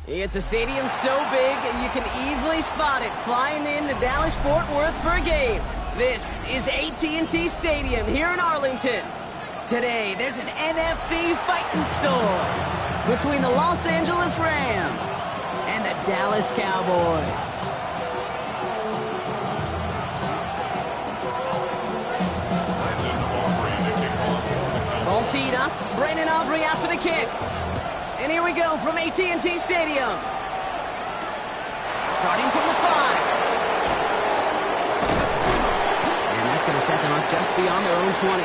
It's a stadium so big you can easily spot it flying into Dallas-Fort Worth for a game. This is AT&T Stadium here in Arlington. Today, there's an NFC fighting storm between the Los Angeles Rams and the Dallas Cowboys. Ball teed up, Brandon Aubrey out for the kick. And here we go from AT&T Stadium. Starting from the 5. And that's going to set them up just beyond their own 20.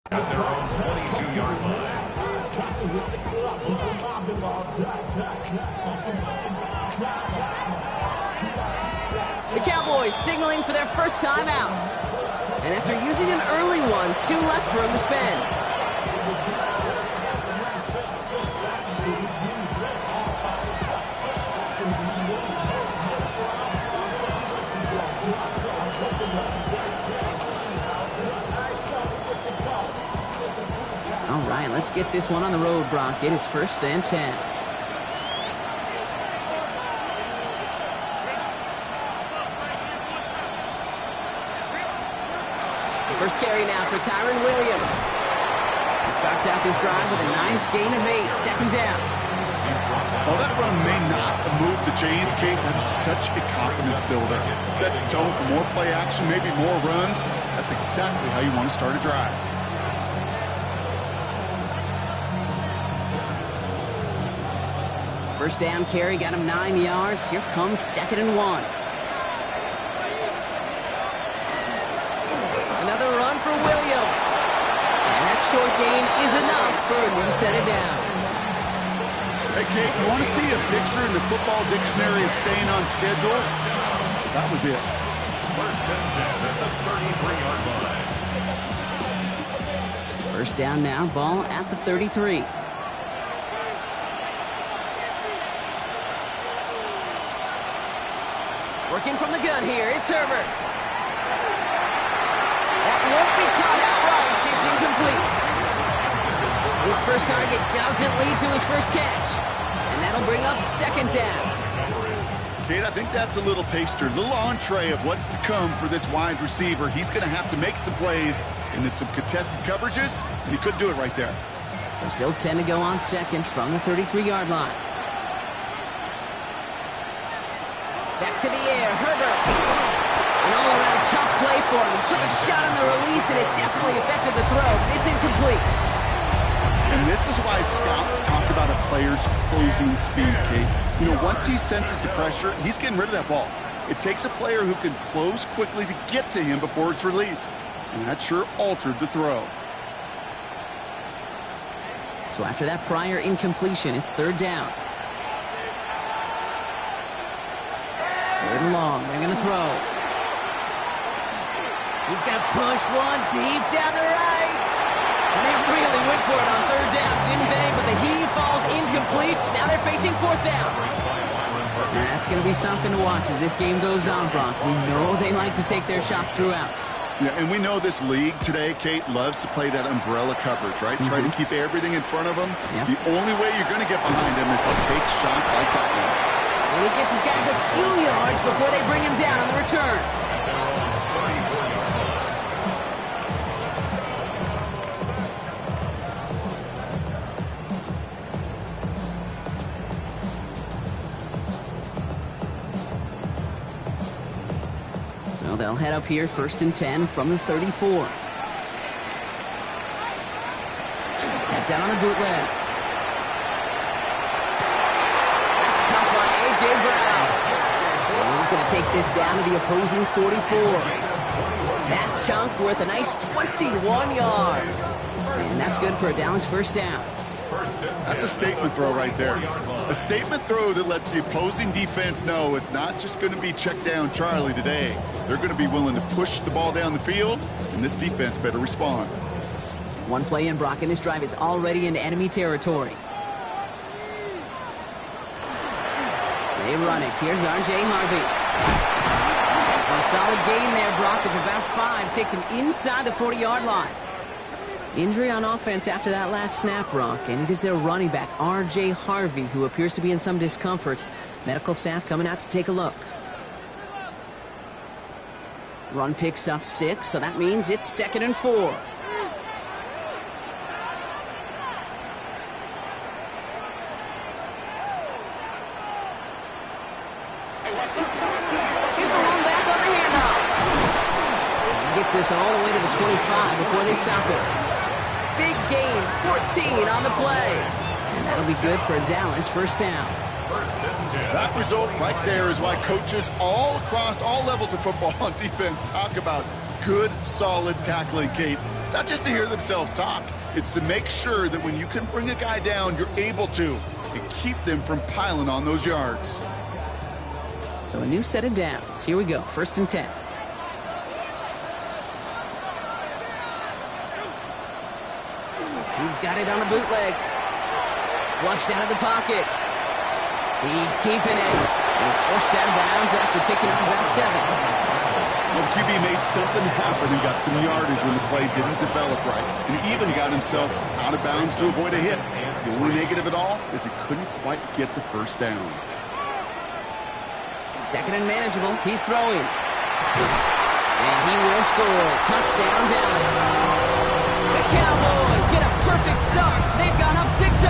At their own 22-yard line. The Cowboys signaling for their first time out. And after using an early one, 2 left for him to spend. All right, let's get this one on the road, Brock. It is 1st and 10. First carry now for Kyron Williams. He starts out this drive with a nice gain of 8. 2nd down. While that run may not move the chains, Kate, that is such a confidence builder. Sets the tone for more play action, maybe more runs. That's exactly how you want to start a drive. First down carry got him 9 yards. Here comes 2nd and 1. Another run for Williams. And that short gain is enough for a new set it down. Hey, Kate, you want to see a picture in the football dictionary of staying on schedule? That was it. 1st and 10 at the 33-yard line. First down now, ball at the 33. Working from the gun here, it's Herbert. That won't be caught outright. It's incomplete. His first target doesn't lead to his first catch. And that'll bring up 2nd down. Kate, I think that's a little taster, a little entree of what's to come for this wide receiver. He's going to have to make some plays into some contested coverages, and he could do it right there. So still 10 to go on 2nd from the 33-yard line. Back to the air, Herbert. An all-around tough play for him. He took a shot on the release, and it definitely affected the throw. It's incomplete. And this is why scouts talk about a player's closing speed, Kate. You know, once he senses the pressure, he's getting rid of that ball. It takes a player who can close quickly to get to him before it's released. And that sure altered the throw. So after that prior incompletion, it's 3rd down. 3rd and long. They're going to throw. He's going to push one deep down the right. And they really went for it on 3rd down, didn't they? But the heave falls incomplete. Now they're facing 4th down. That's going to be something to watch as this game goes on, Brock. We know they like to take their shots throughout. Yeah, and we know this league today, Kate, loves to play that umbrella coverage, right? Try to keep everything in front of them. Yep. The only way you're going to get behind them is to take shots like that one. And he gets his guys a few yards before they bring him down on the return. So they'll head up here 1st and 10 from the 34. That's out on the bootleg. He's going to take this down to the opposing 44. That chunk worth a nice 21 yards. And that's good for a Dallas 1st down. That's a statement throw right there. A statement throw that lets the opposing defense know it's not just going to be check down Charlie today. They're going to be willing to push the ball down the field, and this defense better respond. One play in, Brock, and this drive is already into enemy territory. They run it. Here's R.J. Harvey. Solid gain there, Brock, of about 5. Takes him inside the 40-yard line. Injury on offense after that last snap, Brock, and it is their running back, R.J. Harvey, who appears to be in some discomfort. Medical staff coming out to take a look. Run picks up 6, so that means it's 2nd and 4. This all the way to the 25 before they stop it. Big gain, 14 on the play. And that'll be good for a Dallas first down. That result right there is why coaches all across all levels of football on defense talk about good, solid tackling, Kate. It's not just to hear themselves talk. It's to make sure that when you can bring a guy down, you're able to and keep them from piling on those yards. So a new set of downs. Here we go, 1st and 10. He's got it on the bootleg. Flushed out of the pocket. He's keeping it. He's forced out of bounds after picking up about 7. Well, the QB made something happen and got some yardage when the play didn't develop right. And he even got himself out of bounds to avoid a hit. The only negative at all is he couldn't quite get the first down. 2nd and manageable. He's throwing. And he will score. Touchdown, Dallas. The Cowboys get a perfect start. They've gone up 6-0.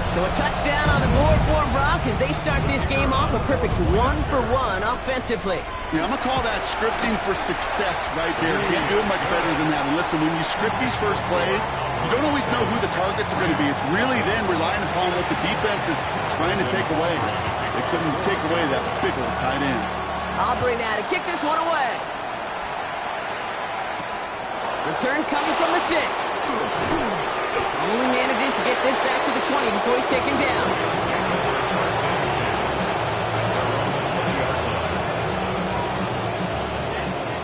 So a touchdown on the board for Brock as they start this game off a perfect 1-for-1 offensively. Yeah, I'm going to call that scripting for success right there. Can't do it much better than that. And listen, when you script these first plays, you don't always know who the targets are going to be. It's really then relying upon what the defense is trying to take away. They couldn't take away that big old tight end. Aubrey now to kick this one away. Return coming from the 6. Only manages to get this back to the 20 before he's taken down.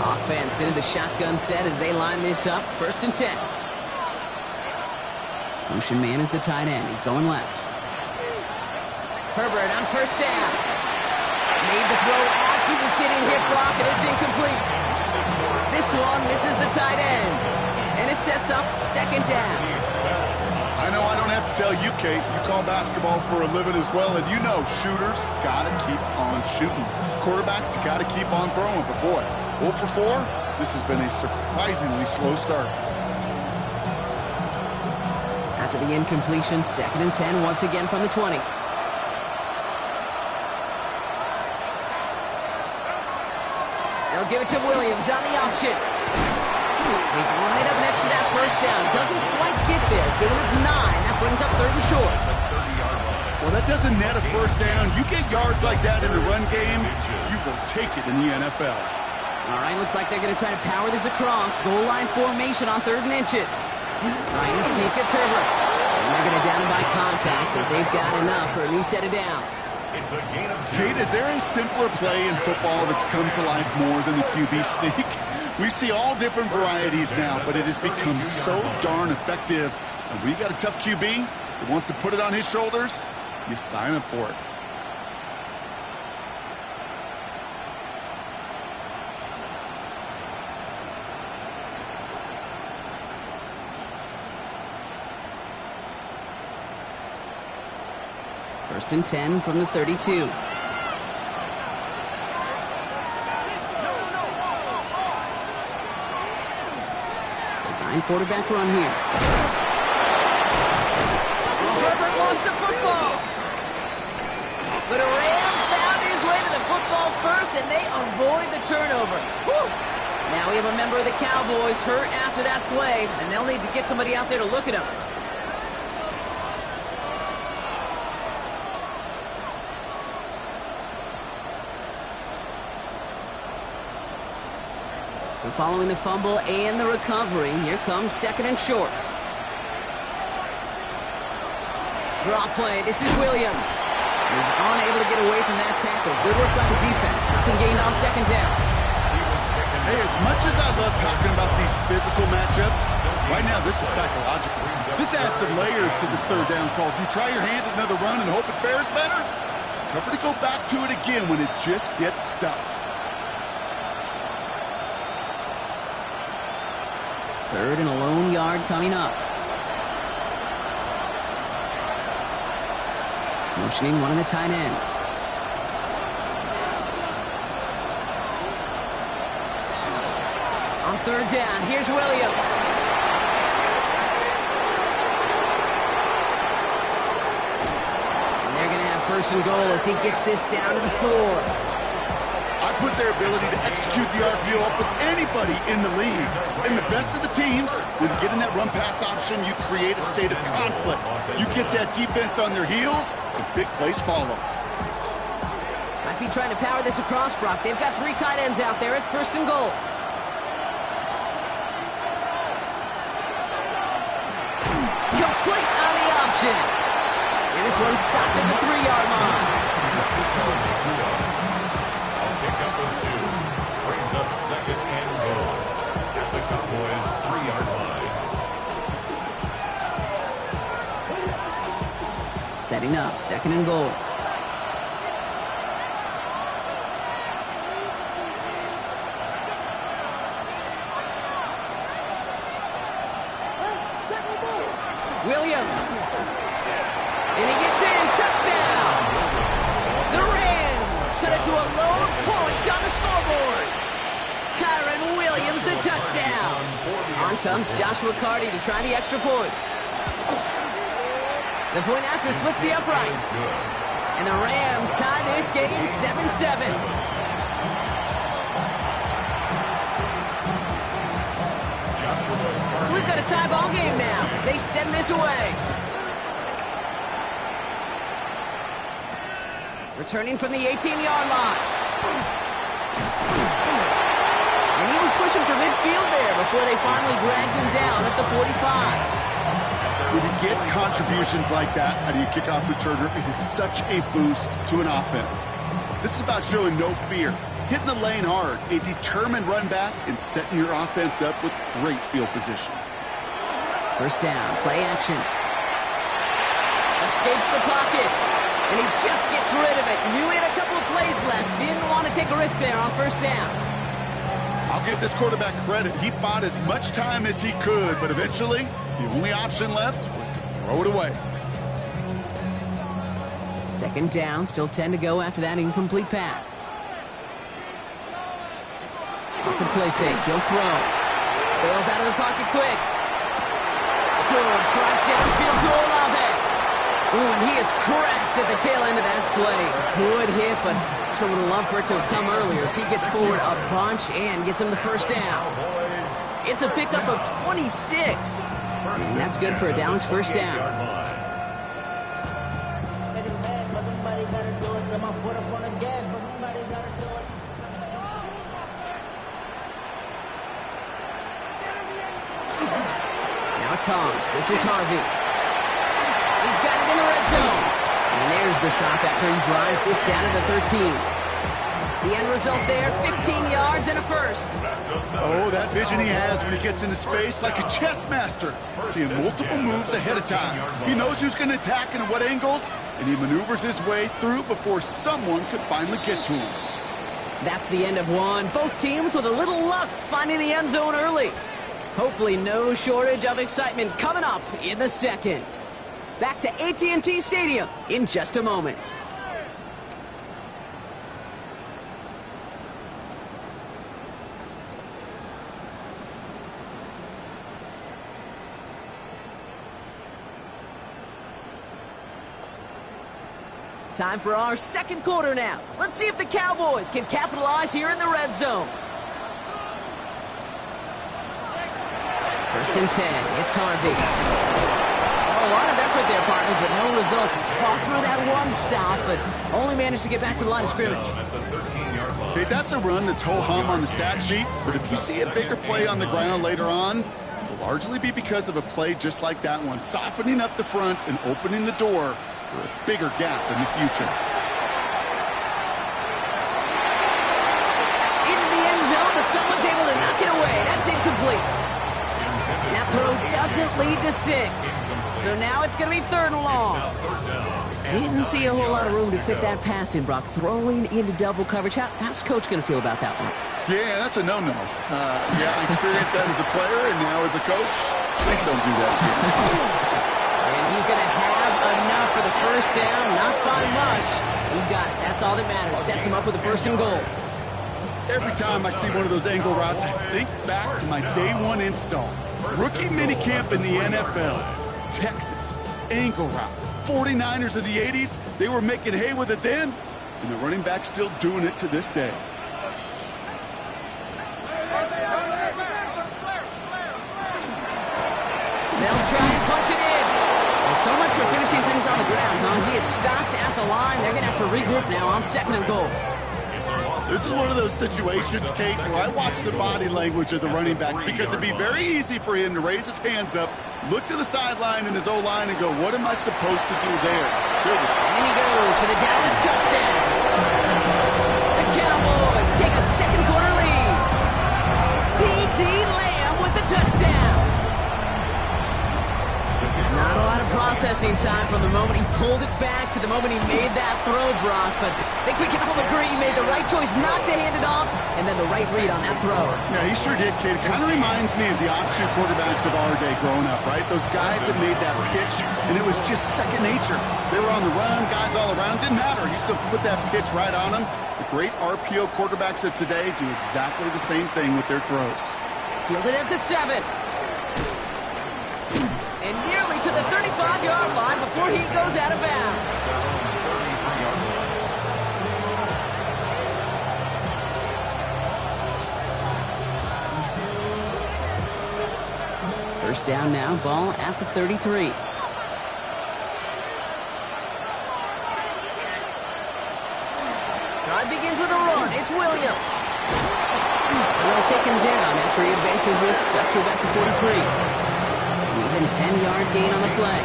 Offense into the shotgun set as they line this up. 1st and 10. Motion man is the tight end. He's going left. Herbert on 1st down. Made the throw as he was getting hit, Brock, and it's incomplete. This one misses the tight end, and it sets up 2nd down. I know I don't have to tell you, Kate. You call basketball for a living as well, and you know shooters got to keep on shooting. Quarterbacks got to keep on throwing, but boy, 0 for 4, this has been a surprisingly slow start. After the incompletion, 2nd and 10 once again from the 20. They'll give it to Williams on the option. He's right up next to that 1st down. Doesn't quite get there. Gain of 9. That brings up 3rd and short. Well, that doesn't net a 1st down. You get yards like that in the run game, you will take it in the NFL. All right, looks like they're going to try to power this across. Goal line formation on 3rd and inches. Trying to sneak it, Herbert. And they're going to down him by contact as they've got enough for a new set of downs. It's a gain of 2. Kate, is there a simpler play in football that's come to life more than the QB sneak? We see all different varieties now, but it has become so darn effective. And when you got a tough QB that wants to put it on his shoulders, you sign up for it. First and 10 from the 32. Design quarterback run here. Herbert lost the football. But Ram found his way to the football first, and they avoid the turnover. Woo! Now we have a member of the Cowboys hurt after that play, and they'll need to get somebody out there to look at him. So following the fumble and the recovery, here comes 2nd and short. Draw play. This is Williams. He's unable to get away from that tackle. Good work by the defense. Nothing gained on 2nd down. Hey, as much as I love talking about these physical matchups, right now this is psychological. This adds some layers to this 3rd down call. Do you try your hand at another run and hope it fares better? Tougher to go back to it again when it just gets stuffed. Third and a lone yard coming up. Motioning one of the tight ends. On third down, here's Williams. And they're going to have first and goal as he gets this down to the 4. I put their ability to execute the RPO up with anybody in the league. And the best of the teams, when you get in that run-pass option, you create a state of conflict. You get that defense on their heels, and big plays follow. Might be trying to power this across, Brock. They've got 3 tight ends out there. It's first and goal. Complete on the option. And this one's stopped at the 3-yard line. I'll pick up with 2. Brings up second and goal at the Cowboys' 3-yard line. Setting up, second and goal. Williams. And he gets in. Touchdown. The Rams cut it to a lone point on the scoreboard. Kyron Williams, the touchdown. On comes Joshua Carty to try the extra point. The point after splits the uprights. And the Rams tie this game 7-7. We've got a tie ball game now as they send this away. Returning from the 18-yard line. And he was pushing for midfield there before they finally dragged him down at the 45. When you get contributions like that out of your kickoff returner, it is such a boost to an offense. This is about showing no fear, hitting the lane hard, a determined run back, and setting your offense up with great field position. First down, play action. Escapes the pocket, and he just gets rid of it. Knew he had a couple of plays left. Didn't want to take a risk there on first down. I'll give this quarterback credit. He bought as much time as he could, but eventually, the only option left was to throw it away. Second down, still 10 to go after that incomplete pass. Off the play fake, he'll throw. Bails out of the pocket quick. Throws right downfield to Olave. Ooh, and he is cracked at the tail end of that play. Good hit, but sure would have loved for it to have come earlier as he gets forward a bunch and gets him the first down. It's a pickup of 26. And that's good for a Dallas first down. Now Toms, this is Harvey. He's got it in the red zone. And there's the stop after he drives this down to the 13. The end result there, 15 yards and a first. Oh, that vision he has when he gets into space like a chess master, seeing multiple moves ahead of time. He knows who's going to attack and at what angles, and he maneuvers his way through before someone could finally get to him. That's the end of one. Both teams with a little luck finding the end zone early. Hopefully no shortage of excitement coming up in the second. Back to AT&T Stadium in just a moment. Time for our second quarter now. Let's see if the Cowboys can capitalize here in the red zone. First and 10, it's Harvey. A lot of effort there, partner, but no results. He fought through that one stop, but only managed to get back to the line of scrimmage. Okay, that's a run that's ho-hum on the stat sheet, but if you see a bigger play on the ground later on, it will largely be because of a play just like that one, softening up the front and opening the door for a bigger gap in the future. Into the end zone, but someone's able to knock it away. That's incomplete. That throw doesn't lead to 6. So now it's going to be 3rd and long. Didn't see a whole lot of room to fit that pass in, Brock. Throwing into double coverage. How's Coach going to feel about that one? Yeah, that's a no-no. Yeah, I experienced that as a player, and now as a coach, please don't do that again. And he's going to have enough for the first down, not by much. He got it. That's all that matters. Sets him up with a 1st and goal. Every time I see one of those angle routes, I think back to my day 1 install. Rookie minicamp in the NFL. Texas, angle route. 49ers of the 80s, they were making hay with it then, and the running back's still doing it to this day. They'll try and punch it in. Well, so much for finishing things on the ground, huh? He is stopped at the line. They're going to have to regroup now on 2nd and goal. This is one of those situations, Kate, where I watch the body language of the running back because it'd be very easy for him to raise his hands up, look to the sideline in his O-line and go, what am I supposed to do there? And in he goes for the Dallas touchdown. The Cowboys take a 2nd quarter lead. C.D. Lamb with the touchdown. Not a lot of processing time from the moment he pulled it back to the moment he made that throw, Brock. But I think we can all agree he made the right choice not to hand it off, and then the right read on that throw. Yeah, he sure did, Kate. It kind of reminds me of the offshoot quarterbacks of our day growing up, right? Those guys that made that pitch, and it was just second nature. They were on the run, guys all around. Didn't matter. He's going to put that pitch right on them. The great RPO quarterbacks of today do exactly the same thing with their throws. Fielded at the 7. And nearly to the 35-yard line before he goes out of bounds. First down now, ball at the 33. Drive begins with a run. It's Williams. And they'll take him down after he advances this up to about the 43. Even 10-yard gain on the play.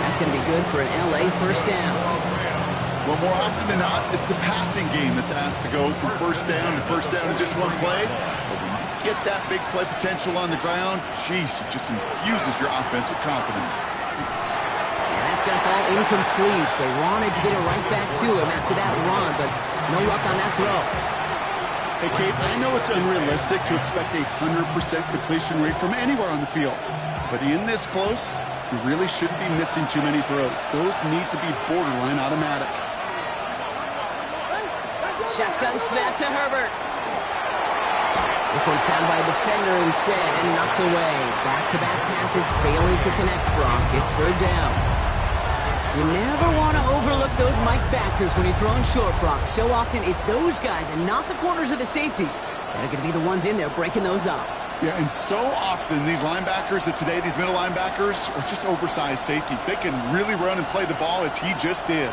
That's going to be good for an LA first down. Well, more often than not, it's the passing game that's asked to go from first down in just one play. But when you get that big play potential on the ground, geez, it just infuses your offense with confidence. And that's going to fall incomplete. They wanted to get it right back to him after that run, but no luck on that throw. Hey, Kate, I know it's unrealistic to expect a 100% completion rate from anywhere on the field. But in this close, you really shouldn't be missing too many throws. Those need to be borderline automatic. Shotgun snap to Herbert. This one found by a defender instead and knocked away. Back-to-back passes failing to connect, Brock. It's 3rd down. You never want to overlook those Mike backers when you're throwing short, Brock. So often it's those guys and not the corners or the safeties that are going to be the ones in there breaking those up. Yeah, and so often these linebackers of today, these middle linebackers, are just oversized safeties. They can really run and play the ball as he just did.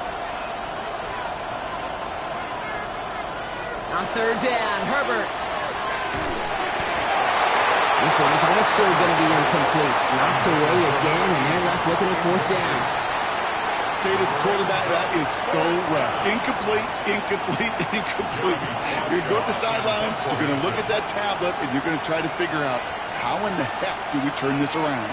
On 3rd down, Herbert. This one is also going to be incomplete. Knocked away again, and they're left looking at 4th down. Kate, as a quarterback, that is so rough. Incomplete, incomplete, incomplete. You're going to go to the sidelines, you're going to look at that tablet, and you're going to try to figure out how in the heck do we turn this around.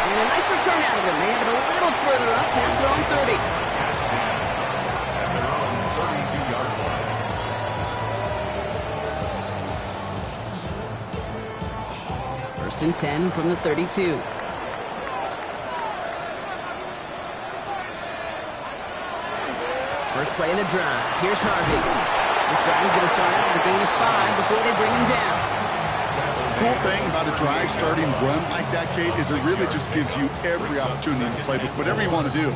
And a nice return out of him. They have it a little further up past their own 30. First and 10 from the 32. First play in the drive. Here's Harvey. This drive is going to start out with a gain of 5 before they bring him down. The cool thing about a drive starting run like that, Kate, is it really just gives you every opportunity in the playbook, whatever you want to do.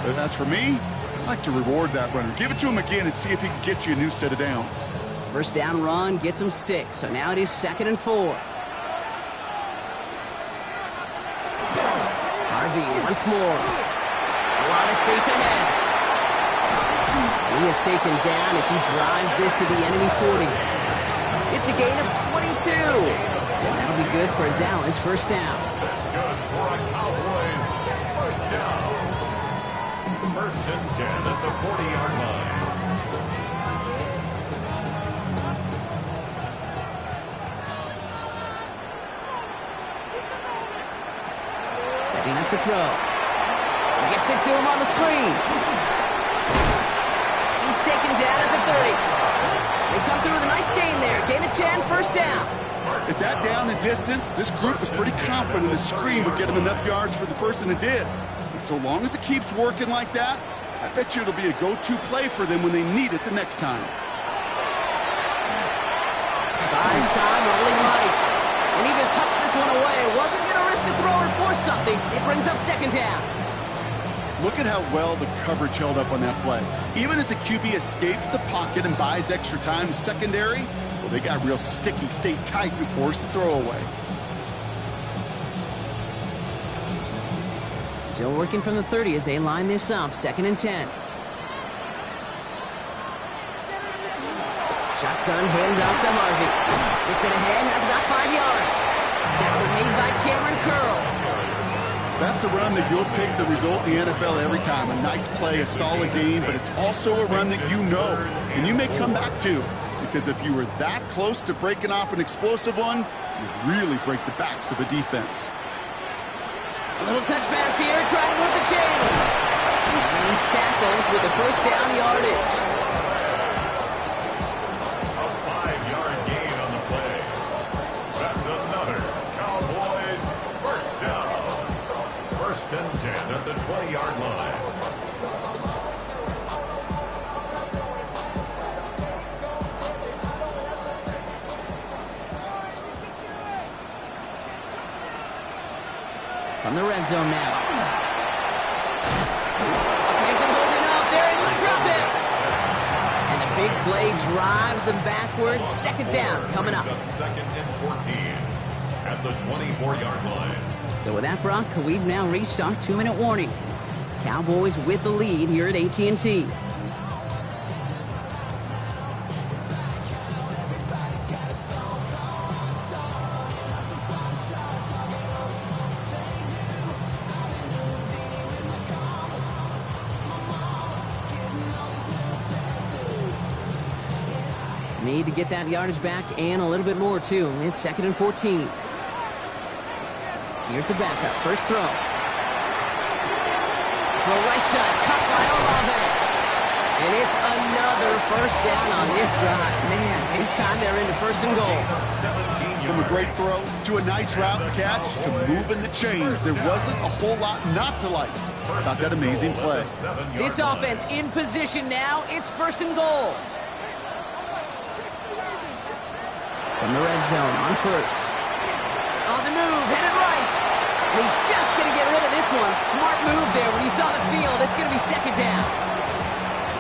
But as for me, I like to reward that runner. Give it to him again and see if he can get you a new set of downs. First down run gets him 6, so now it is 2nd and 4. Once more. A lot of space ahead. He is taken down as he drives this to the enemy 40. It's a gain of 22. And that'll be good for a Dallas first down. That's good for a Cowboys first down. First and 10 at the 40-yard line. to throw. Gets it to him on the screen. And he's taken down at the 30. They come through with a nice gain there. Gain of 10, first down. At that down and distance, this group was pretty confident the screen would get him enough yards for the first, and it did. And so long as it keeps working like that, I bet you it'll be a go-to play for them when they need it the next time. Buys time, rolling right. And he just hucks this one away. Wasn't going to risk a throw or force something. It brings up second down. Look at how well the coverage held up on that play. Even as the QB escapes the pocket and buys extra time secondary, well, they got real sticky, stayed tight, and forced the throw away. Still working from the 30 as they line this up, 2nd and 10. Shotgun hands off to Harvey. Gets it ahead, has about 5 yards. Tackle made by Cameron Curl. That's a run that you'll take the result in the NFL every time. A nice play, a solid game, but it's also a run that you know, and you may come back to. Because if you were that close to breaking off an explosive one, you'd really break the backs of a defense. A little touch pass here, trying to move the chain. And he's tackled with the first down yardage. A 5-yard gain on the play. That's another Cowboys first down. 1st and 10 at the 20-yard line. From the red zone now. Here's him holding up. There, he's going to drop it. And the big play drives them backwards. 2nd down coming up. 2nd and 14 at the 24-yard line. So with that, Brock, we've now reached our 2-minute warning. Cowboys with the lead here at AT&T. Need to get that yardage back and a little bit more, too. It's 2nd and 14. Here's the backup. First throw. Throw right side. Cut by Olave. And it's another first down on this drive. Man, this time they're into 1st and goal. From a great throw to a nice route catch to moving the chains, there wasn't a whole lot not to like about that amazing play. This offense in position now. It's 1st and goal. From the red zone on 1st. On the move, headed right. And he's just going to get rid of this one. Smart move there. When he saw the field, it's going to be 2nd down.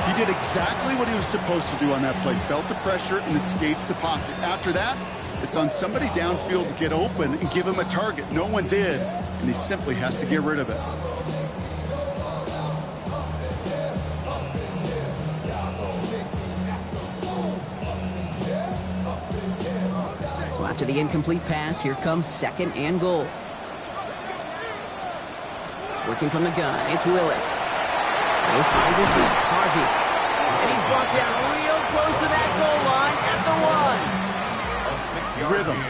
He did exactly what he was supposed to do on that play. Felt the pressure and escapes the pocket. After that, it's on somebody downfield to get open and give him a target. No one did, and he simply has to get rid of it. After the incomplete pass, here comes 2nd and goal. Working from the gun, it's Willis. He finds his feet, Harvey. And he's brought down real close to that goal line at the 1. Rhythm.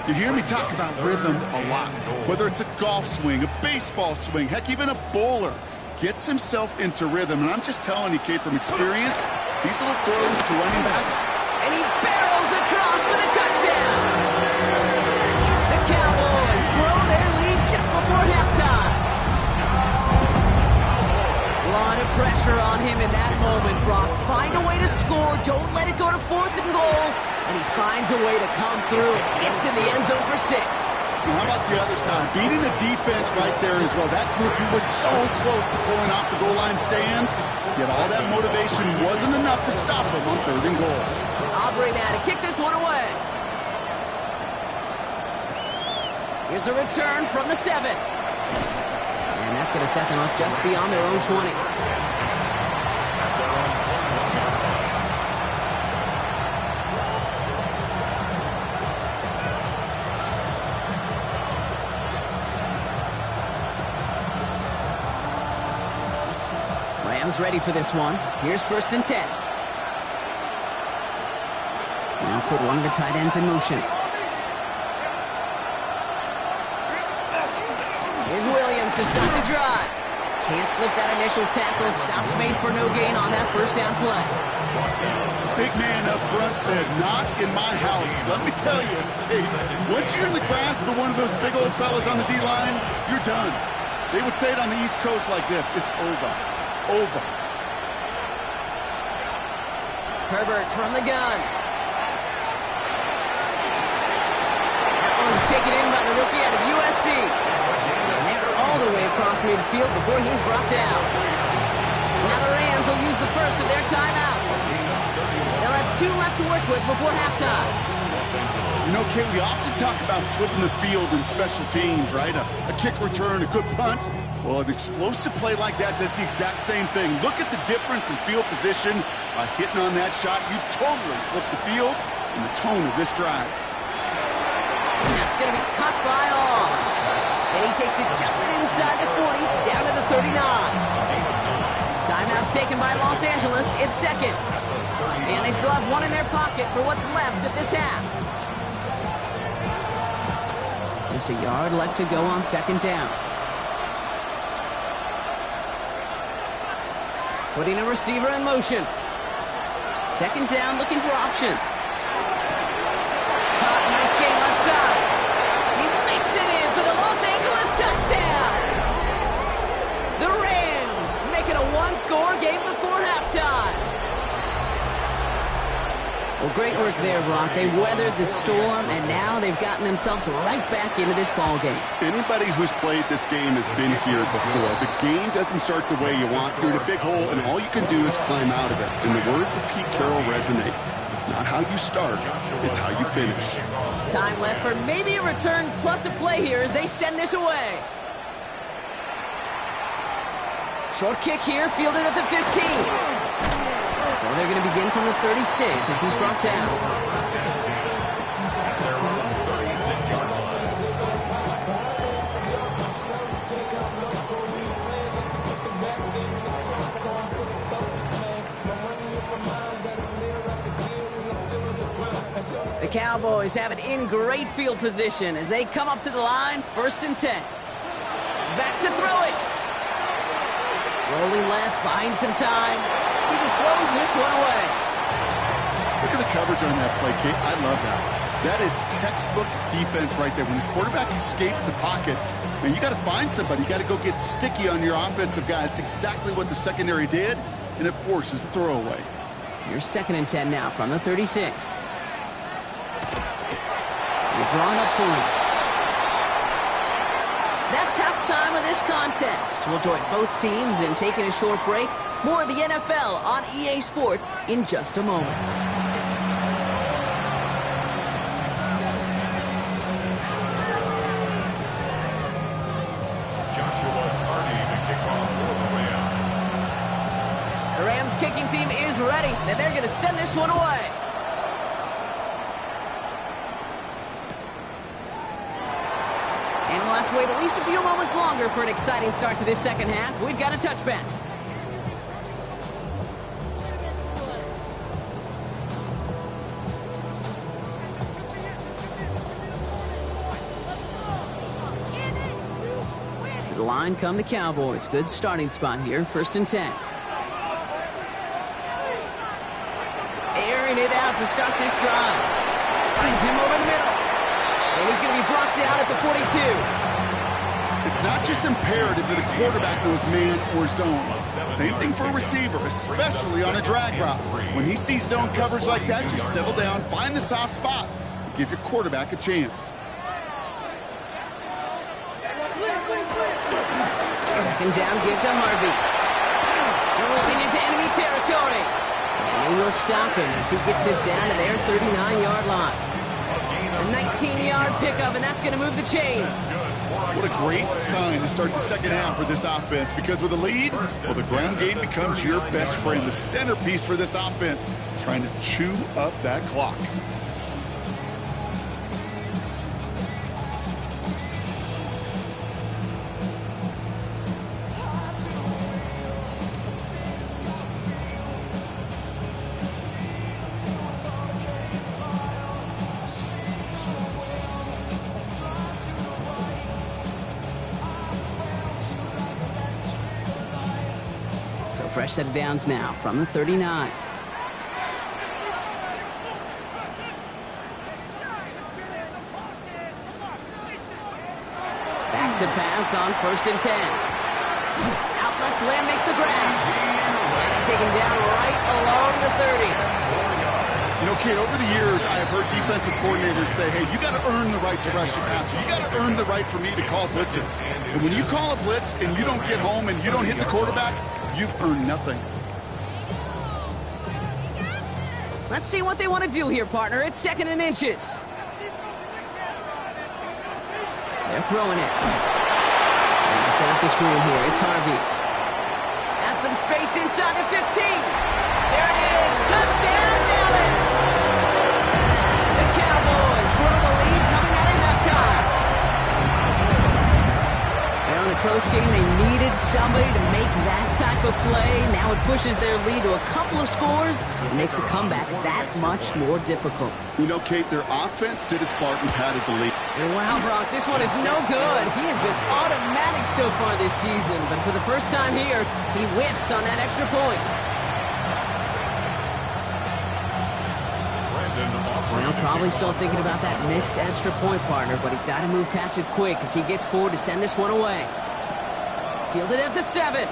You hear me talk about rhythm a lot. Whether it's a golf swing, a baseball swing, heck, even a bowler gets himself into rhythm. And I'm just telling you, Kate, from experience, these little throws to running backs. And he barrels across for the touchdown. The Cowboys blow their lead just before halftime. A lot of pressure on him in that moment, Brock. Find a way to score. Don't let it go to 4th and goal. And he finds a way to come through and gets in the end zone for 6. Now, how about the other side? Beating the defense right there as well. That group who was so close to pulling off the goal line stand, yet all that motivation wasn't enough to stop him on 3rd and goal. Aubrey now to kick this one away. Here's a return from the 7. And that's going to set them up just beyond their own 20. Rams ready for this one. Here's 1st and 10. Now put one of the tight ends in motion. Here's Williams to start the drive. Can't slip that initial tackle. Stops made for no gain on that first down play. Big man up front said, "Not in my house." Let me tell you, Case, once you're in the grasp of one of those big old fellas on the D-line, you're done. They would say it on the East Coast like this: it's over. Over. Herbert from the gun. That one's taken in by the rookie out of USC. And they're all the way across midfield before he's brought down. Now the Rams will use the first of their timeouts. They'll have 2 left to work with before halftime. You know, Kate, we often talk about flipping the field in special teams, right? A kick return, a good punt. Well, an explosive play like that does the exact same thing. Look at the difference in field position. By hitting on that shot, you've totally flipped the field and the tone of this drive. That's going to be cut by all. And he takes it just inside the 40, down to the 39. Timeout taken by Los Angeles. It's second. And they still have 1 in their pocket for what's left of this half. Just a yard left to go on second down. Putting a receiver in motion. Second down, looking for options. Caught, nice game left side. He makes it in for the Los Angeles touchdown. The Rams make it a 1-score game before halftime. Well, great work there, Brock. They weathered the storm, and now they've gotten themselves right back into this ball game. Anybody who's played this game has been here before. The game doesn't start the way you want. You're in a big hole, and all you can do is climb out of it. And the words of Pete Carroll resonate. It's not how you start, it's how you finish. Time left for maybe a return plus a play here as they send this away. Short kick here, fielded at the 15. So they're going to begin from the 36 as he's brought down. The Cowboys have it in great field position as they come up to the line, 1st and 10. Back to throw it. Rolling left, buying some time. He just throws this one away. Look at the coverage on that play, Kate. I love that. That is textbook defense right there. When the quarterback escapes the pocket, and you got to find somebody. You got to go get sticky on your offensive guy. That's exactly what the secondary did, and it forces the throwaway. Here's 2nd and 10 now from the 36. They're drawing up for him. That's halftime of this contest. We'll join both teams in taking a short break. More of the NFL on EA Sports in just a moment. The Rams kicking team is ready, and they're going to send this one away. And we'll have to wait at least a few moments longer for an exciting start to this second half. We've got a touchback. To the line come the Cowboys. Good starting spot here, 1st and 10. Airing it out to start this drive. Finds him over the middle. And he's going to be brought down at the 42. It's not just imperative that a quarterback knows man or zone. Same thing for a receiver, especially on a drag route. When he sees zone coverage like that, just settle down, find the soft spot, and give your quarterback a chance. Second down, give to Harvey. Rolling into enemy territory. And they will stop him as he gets this down to their 39-yard line. A 19-yard pickup, and that's going to move the chains. What a great sign to start the second half for this offense, because with a lead, well, the ground game becomes your best friend, the centerpiece for this offense, trying to chew up that clock. Fresh set of downs now from the 39. Back to pass on 1st and 10. Out left, Lamb makes the grab. And take him down right along the 30. You know, Kate, over the years, I have heard defensive coordinators say, hey, you got to earn the right to rush your passer. You got to earn the right for me to call blitzes. And when you call a blitz and you don't get home and you don't hit the quarterback, you've earned nothing. Let's see what they want to do here, partner. It's 2nd and inches. They're throwing it. And set up the screen here. It's Harvey. Has some space inside the 15. There it is. Touchdown, Dallas. The Cowboys grow the lead coming out of halftime. They're on a close game. They needed somebody to make that type of play. Now it pushes their lead to a couple of scores and makes a comeback that much more difficult. You know, Kate, their offense did its part and padded the lead. And wow, Brock, this one is no good. He has been automatic so far this season, but for the first time here, he whiffs on that extra point. Well, probably still thinking about that missed extra point, partner, but he's got to move past it quick as he gets forward to send this one away. Fielded at the 7.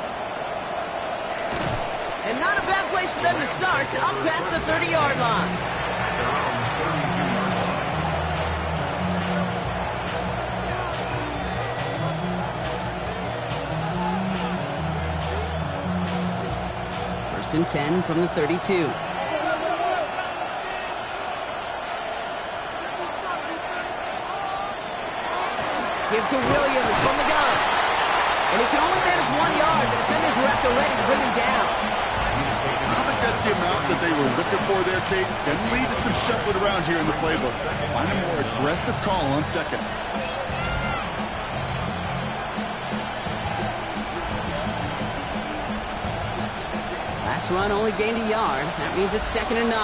And not a bad place for them to start, up past the 30-yard line. First and 10 from the 32. Give to Williams from the gun. And he can only manage 1 yard. The defenders were at the ready to bring him down. I don't think that's the amount that they were looking for there, Kate. Can lead to some shuffling around here in the playbook. Find a more aggressive call on 2nd. Last run only gained a yard. That means it's 2nd and 9.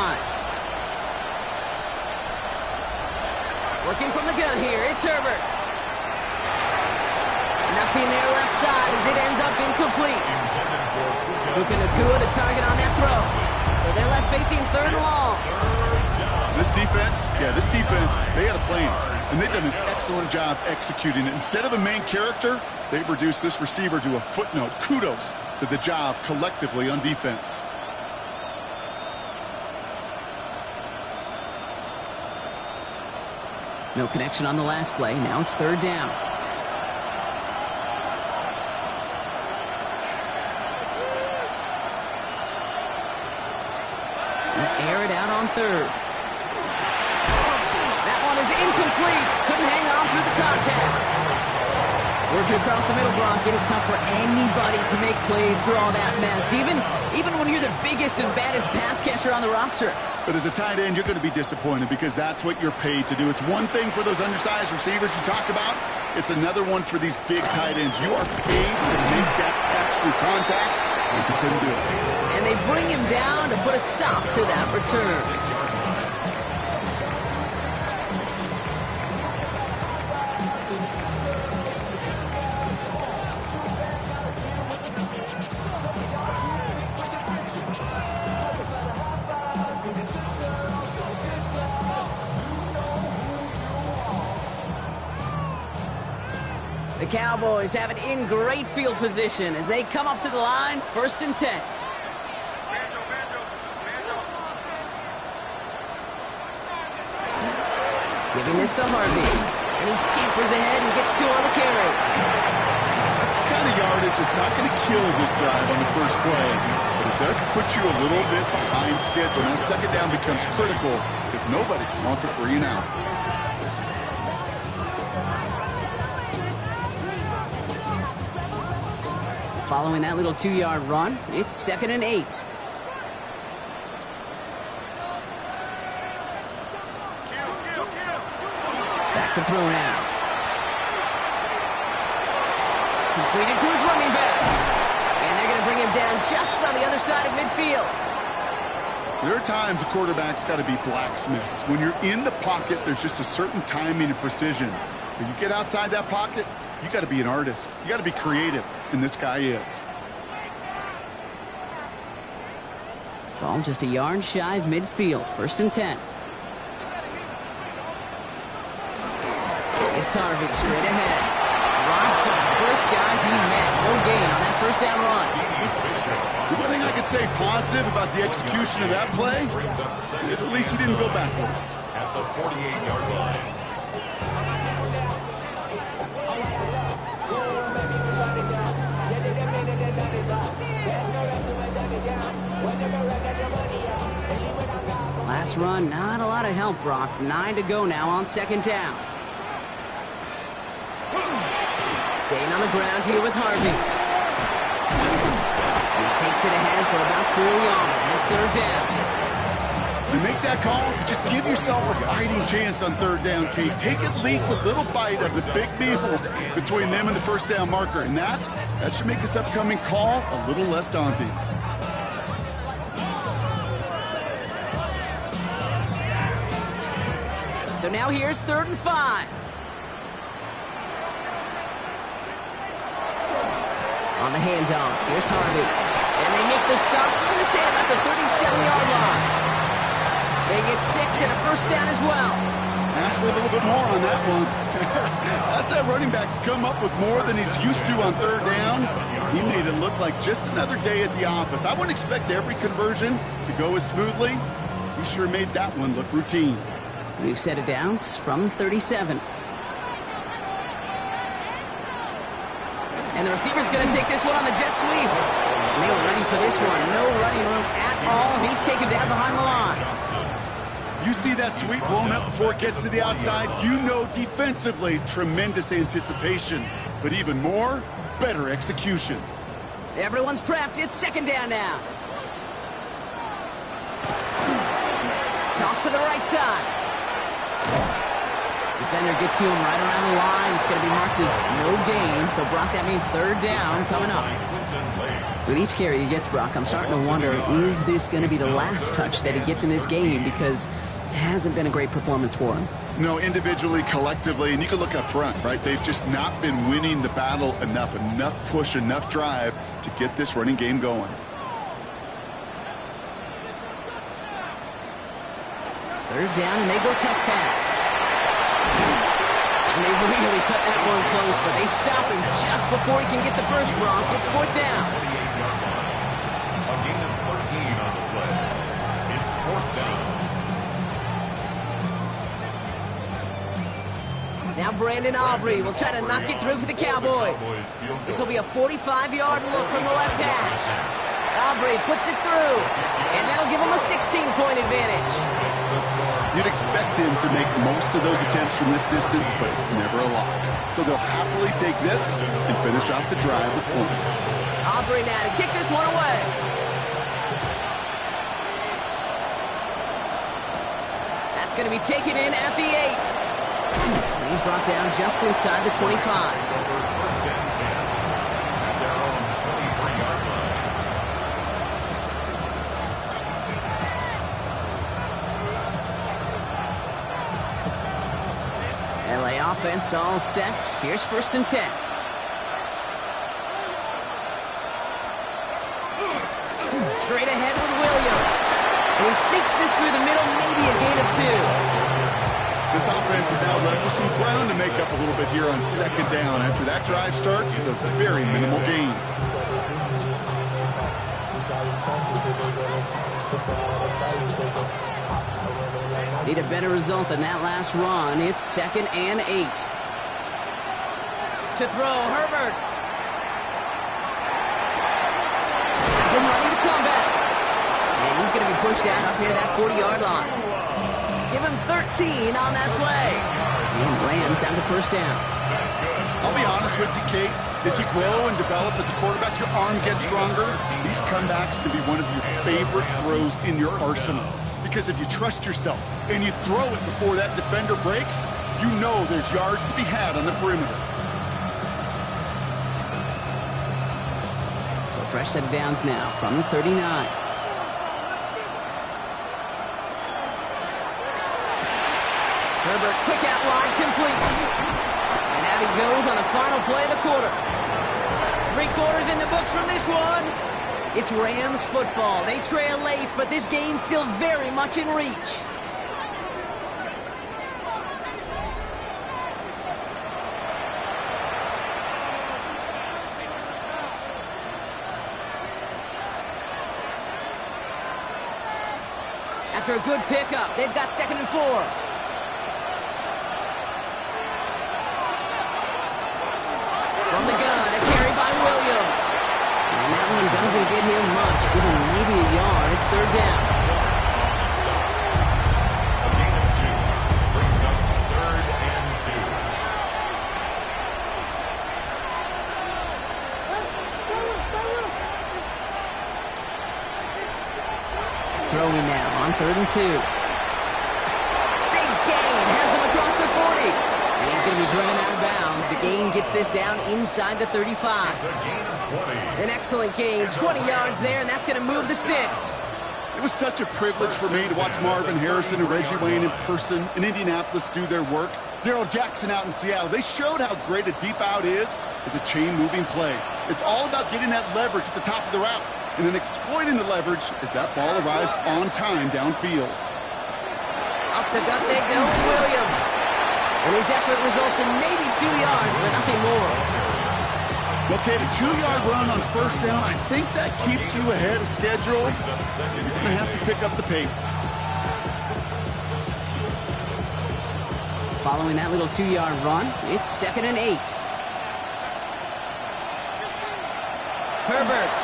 Working from the gun here, it's Herbert. Nothing there left side as it ends up incomplete. Puka Nacua the target on that throw. So they're left facing 3rd and long. This defense, they had a plan. And they've done an excellent job executing it. Instead of a main character, they've reduced this receiver to a footnote. Kudos to the job collectively on defense. No connection on the last play. Now it's 3rd down. Air it out on 3rd. That one is incomplete. Couldn't hang on through the contact. Working across the middle, Brock. It is tough for anybody to make plays through all that mess, even when you're the biggest and baddest pass catcher on the roster. But as a tight end, you're going to be disappointed because that's what you're paid to do. It's one thing for those undersized receivers you talk about. It's another one for these big tight ends. You are paid to make that catch through contact, and you couldn't do it. And they bring him down to put a stop to that return. The Cowboys have it in great field position as they come up to the line, 1st and 10. Giving this to Harvey. And he scampers ahead and gets 2 on the carry. That's the kind of yardage that's not going to kill this drive on the first play. But it does put you a little bit behind schedule. Now 2nd down becomes critical because nobody wants a 3 and out. Following that little 2-yard run, it's 2nd and 8. Back to throw now. Completed to his running back. And they're going to bring him down just on the other side of midfield. There are times a quarterback's got to be blacksmiths. When you're in the pocket, there's just a certain timing and precision. When you get outside that pocket, you got to be an artist. You got to be creative, and this guy is. Ball just a yard shy of midfield. 1st and 10. It's Harvey straight ahead. Drops for the first guy he met. No gain on that 1st down run. The one thing I could say positive about the execution of that play is at least he didn't go backwards. At the 48-yard line. Last run, not a lot of help, Brock. 9 to go now on 2nd down. Staying on the ground here with Harvey. He takes it ahead for about 4 yards. That's 3rd down. You make that call to just give yourself a fighting chance on 3rd down, Kate. Take at least a little bite of the big meal between them and the 1st down marker. And that should make this upcoming call a little less daunting. So now here's 3rd and 5. On the handoff, here's Harvey. And they make the stop, I'm going to say about the 37-yard line. They get 6 and a 1st down as well. Ask for a little bit more on that one. That's that running back to come up with more than he's used to on 3rd down. He made it look like just another day at the office. I wouldn't expect every conversion to go as smoothly. He sure made that one look routine. We've set it downs from 37. And the receiver's going to take this one on the jet sweep. And they were ready for this one. No running room at all. He's taken down behind the line. You see that sweep blown up before it gets to the outside, you know defensively, tremendous anticipation. But even more, better execution. Everyone's prepped. It's 2nd down now. Toss to the right side. Defender gets to him right around the line. It's going to be marked as no gain. So, Brock, that means 3rd down coming up. With each carry he gets, Brock, I'm starting to wonder, is this going to be the last touch that he gets in this game? Because it hasn't been a great performance for him. No, individually, collectively, and you can look up front, right? They've just not been winning the battle enough push, enough drive to get this running game going. 3rd down, and they go touch pass. And they really cut that one close, but they stop him just before he can get the first, Brock. It's 4th down. 48-yard line. A gain of 13 on the play. It's 4th down. Now Brandon Aubrey will try to knock it through for the Cowboys. This will be a 45-yard look from the left hash. Aubrey puts it through, and that'll give him a 16-point advantage. You'd expect him to make most of those attempts from this distance, but it's never a lot. So they'll happily take this and finish off the drive with points. Aubrey now to kick this one away. That's going to be taken in at the 8. And he's brought down just inside the 25. Offense all set. Here's 1st and 10. Straight ahead with Williams. And he sneaks this through the middle, maybe a gain of 2. This offense is now left with some ground to make up a little bit here on 2nd down after that drive starts with a very minimal gain. Need a better result than that last run. It's 2nd and 8. To throw, Herbert. Has him running the comeback. And he's going to be pushed out up here to that 40-yard line. Give him 13 on that play. And Rams down to 1st down. I'll be honest with you, Kate. As you grow and develop as a quarterback, your arm gets stronger. These comebacks can be one of your favorite throws in your arsenal. Because if you trust yourself and you throw it before that defender breaks, you know there's yards to be had on the perimeter. So fresh set of downs now from the 39. Herbert, quick out wide, complete. And out he goes on the final play of the quarter. 3 quarters in the books from this one. It's Rams football. They trail late, but this game's still very much in reach. After a good pickup, they've got 2nd and 4. From the gun, a carry by Williams. And that one doesn't get him much, giving maybe a yard. It's 3rd down. A gain of 2 brings up 3rd and 2. Throwing now on 3rd and 2. Big gain, has them across the 40. And he's going to be driven out of bounds. The gain gets this down inside the 35. It's a gain of 20. An excellent gain, 20 yards there, and that's going to move the sticks. It was such a privilege for me to watch Marvin Harrison and Reggie Wayne in person in Indianapolis do their work. Daryl Jackson out in Seattle. They showed how great a deep out is as a chain-moving play. It's all about getting that leverage at the top of the route and then exploiting the leverage as that ball arrives on time downfield. Up the gut they go with Williams. And his effort results in maybe 2 yards, but nothing more. Okay, the 2-yard run on 1st down, I think that keeps you ahead of schedule. You're going to have to pick up the pace. Following that little 2-yard run, it's 2nd and 8. Herbert.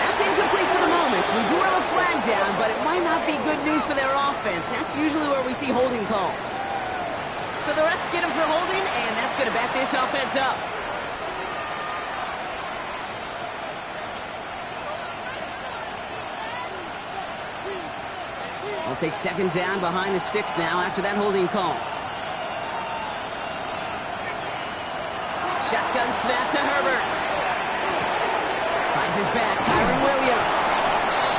That's incomplete for the moment. We do have a flag down, but it might not be good news for their offense. That's usually where we see holding calls. So the refs get him for holding, and that's going to back this offense up. We'll take 2nd down behind the sticks now after that holding call. Shotgun snap to Herbert. Finds his back, Kyron Williams.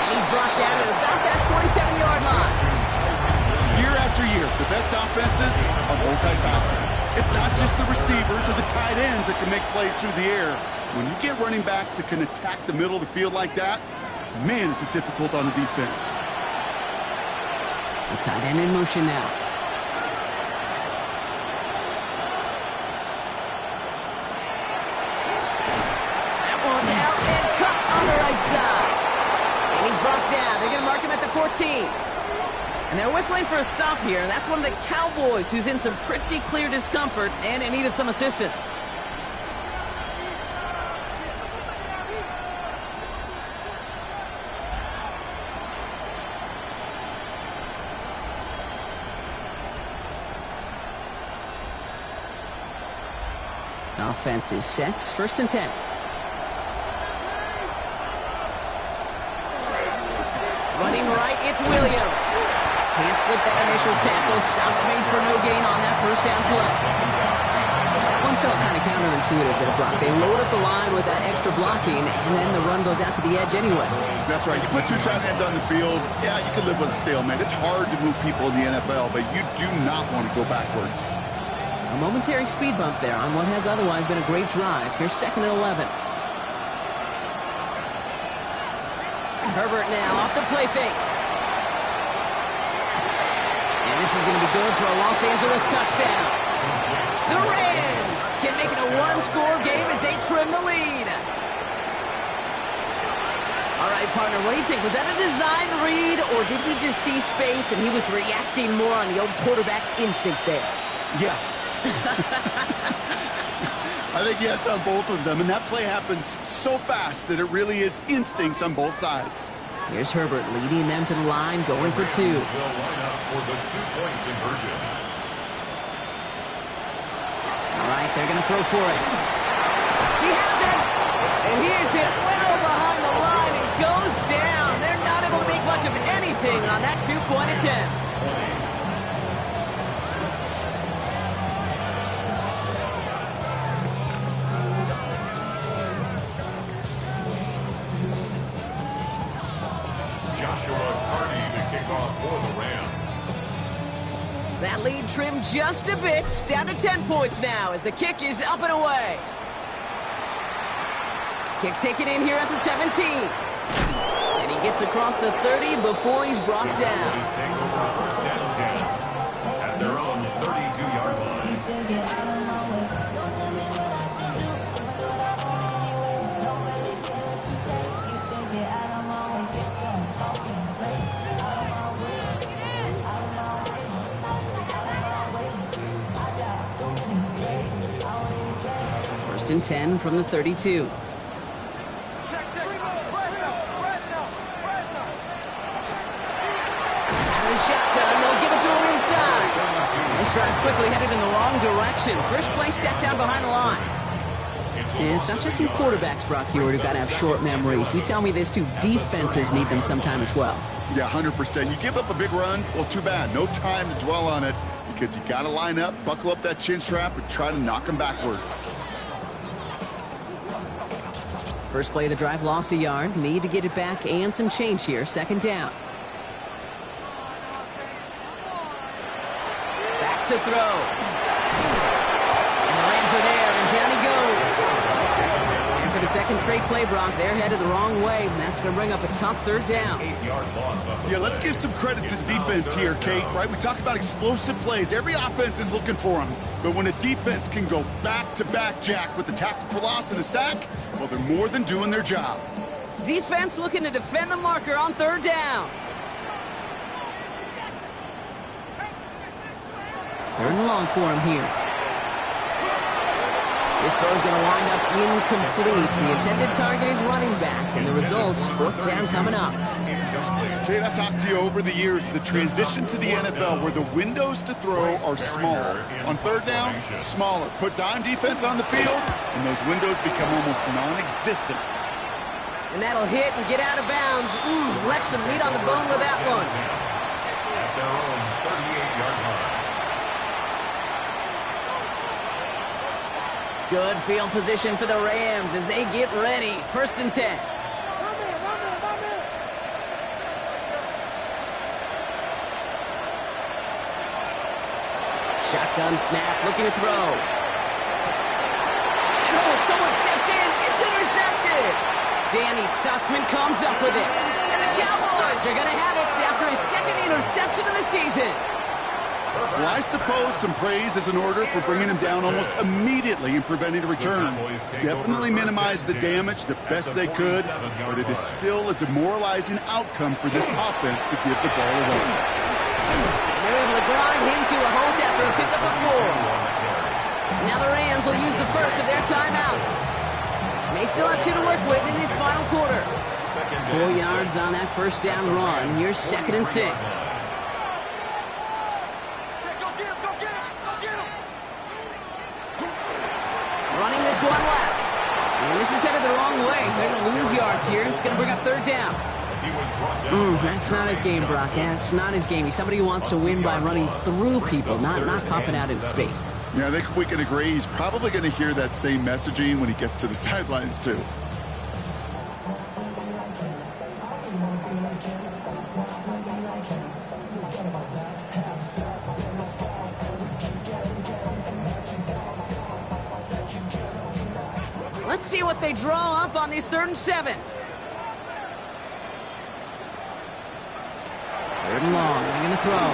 And he's brought down at about that 27-yard line. Year after year, the best offenses are multifaceted. It's not just the receivers or the tight ends that can make plays through the air. When you get running backs that can attack the middle of the field like that, man, is it difficult on the defense. The tight end in motion now. That one's out and cut on the right side. And he's brought down. They're going to mark him at the 14. And they're whistling for a stop here. That's one of the Cowboys who's in some pretty clear discomfort and in need of some assistance. Offense is set. 1st and 10. Running right, it's Williams. Can't slip that initial tackle. Stops made for no gain on that 1st down play. That one felt kind of counterintuitive, their block. They load up the line with that extra blocking, and then the run goes out to the edge anyway. That's right. You put 2 tight ends on the field, yeah, you can live with a stalemate. It's hard to move people in the NFL, but you do not want to go backwards. A momentary speed bump there on what has otherwise been a great drive. Here's 2nd and 11. Herbert now off the play fake. And this is going to be good for a Los Angeles touchdown. The Rams can make it a 1-score game as they trim the lead. All right, partner, what do you think? Was that a design read, or did he just see space and he was reacting more on the old quarterback instinct there? Yes. I think yes on both of them, and that play happens so fast that it really is instincts on both sides. Here's Herbert leading them to the line, going for 2. Will line up for the 2-point conversion. All right, they're going to throw for it. He has it, and he is hit well behind the line and goes down. They're not able to make much of anything on that 2-point attempt. That lead trimmed just a bit, down to 10 points now as the kick is up and away. Kick taken in here at the 17. And he gets across the 30 before he's brought down. Cowboys take over first and 10 at their own 32-yard line. First and 10 from the 32. Shotgun, they'll give it to him inside. This drive's quickly headed in the wrong direction. First play set down behind the line. And it's not just some quarterbacks, Brock Hewitt, who've got to have short memories. You tell me this too, defenses need them sometime as well. Yeah, 100%. You give up a big run, well, too bad. No time to dwell on it because you got to line up, buckle up that chin strap, and try to knock them backwards. First play of the drive lost a yard. Need to get it back and some change here. Second down. To throw. And the Rams are there, and down he goes. And for the second straight play, Brock, they're headed the wrong way, and that's going to bring up a tough third down. 8-yard loss on the Yeah, let's give some credit to the defense here, Kate, right? We talk about explosive plays. Every offense is looking for them. But when a defense can go back-to-back, Jack, with the tackle for loss and a sack, well, they're more than doing their job. Defense looking to defend the marker on third down. Third and long for him here. This throw's going to wind up incomplete. The intended target is running back, and the results, fourth down coming up. Kate, I've talked to you over the years, the transition to the NFL where the windows to throw are small. On third down, smaller. Put dime defense on the field, and those windows become almost non-existent. And that'll hit and get out of bounds. Ooh, left some meat on the bone with that one. at their own 38-yard line. Good field position for the Rams as they get ready. First and 10. Shotgun snap, looking to throw. And someone stepped in. It's intercepted. Danny Stutzman comes up with it. And the Cowboys are going to have it after his second interception of the season. Well, I suppose some praise is in order for bringing him down almost immediately and preventing a return. Definitely minimized the damage the best they could, but it is still a demoralizing outcome for this offense to give the ball away. They're able to grind him to a halt after a pickup of 4. Now the Rams will use the first of their timeouts. They still have 2 to work with in this final quarter. 4 yards on that first down run. Here's second and 6. Running this one left. And this is headed the wrong way. They're going to lose yards here. It's going to bring up third down. That's not his game, Brock. That's not his game. He's somebody who wants to win by running through people, not popping out into space. Yeah, I think we can agree he's probably going to hear that same messaging when he gets to the sidelines, too. Let's see what they draw up on this 3rd and 7. Third and long, they're going to throw. Down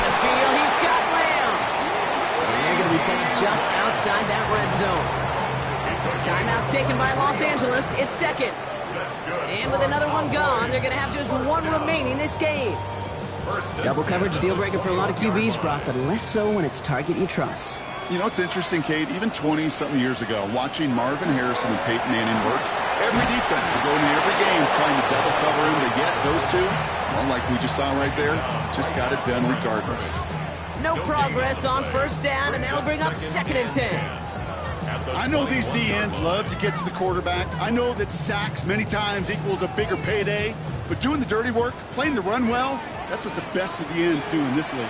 the field, he's got Lamb. And they're going to be sent just outside that red zone. Timeout taken by Los Angeles. It's second. And with another one gone, they're going to have just 1 remaining this game. Double coverage deal breaker for a lot of QBs, Brock, but less so when it's a target you trust. You know, it's interesting, Kate, even 20-something years ago, watching Marvin Harrison and Peyton Manning work, every defense would go into every game trying to double cover him, but yet those two, well, like we just saw right there, just got it done regardless. No progress on first down, and that'll bring up second and 10. I know these D-ends love to get to the quarterback. I know that sacks many times equals a bigger payday, but doing the dirty work, playing to run well, that's what the best of the ends do in this league.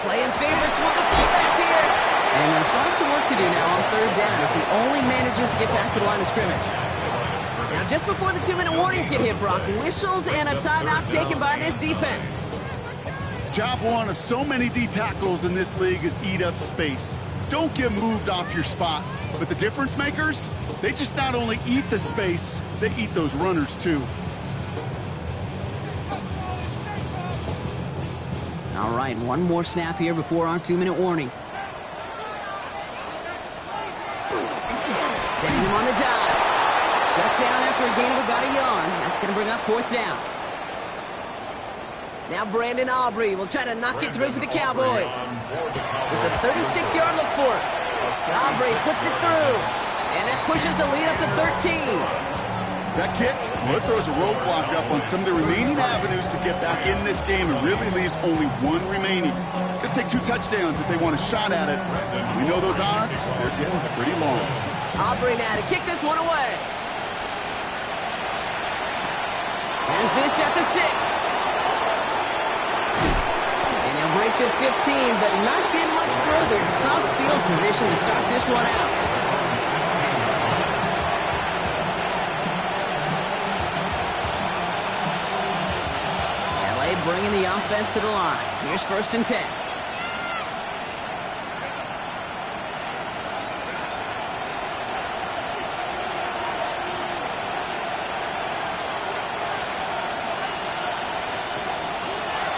Playing favorites with the fullback here. And he's got some work to do now on third down as he only manages to get back to the line of scrimmage. Now, just before the 2-minute warning kid hit, Brock, whistles and a timeout taken by this defense. Job one of so many D tackles in this league is eat up space. Don't get moved off your spot. But the difference makers, they just not only eat the space, they eat those runners too. All right, one more snap here before our 2-minute warning. Sending him on the dive. Shut down after a gain of about a yard. That's going to bring up 4th down. Now Brandon Aubrey will try to knock it through for the Cowboys. It's a 36-yard look for him. Aubrey puts it through, and that pushes the lead up to 13. That kick, well, it throws a roadblock up on some of the remaining avenues to get back in this game and really leaves only one remaining. It's going to take 2 touchdowns if they want a shot at it. We know those odds, they're getting pretty long. Aubrey now to kick this one away. Has this at the 6. And he'll break the 15, but not get much further. Tough field position to start this one out. Bringing the offense to the line. Here's 1st and 10.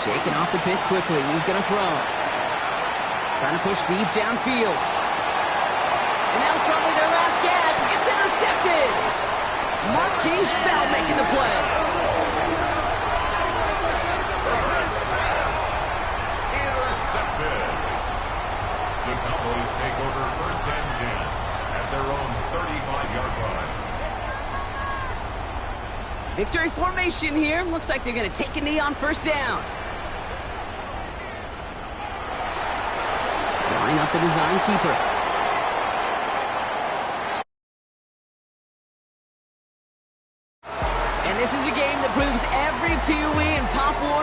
Shaking off the pit quickly. He's going to throw. Trying to push deep downfield. And that was probably their last gasp. It's intercepted. Marquise Bell making the play. The Cowboys take over 1st and 10 at their own 35-yard line. Victory formation here. Looks like they're going to take a knee on 1st down. Line up the design keeper. And this is a game that proves every Pee Wee and Pop Warner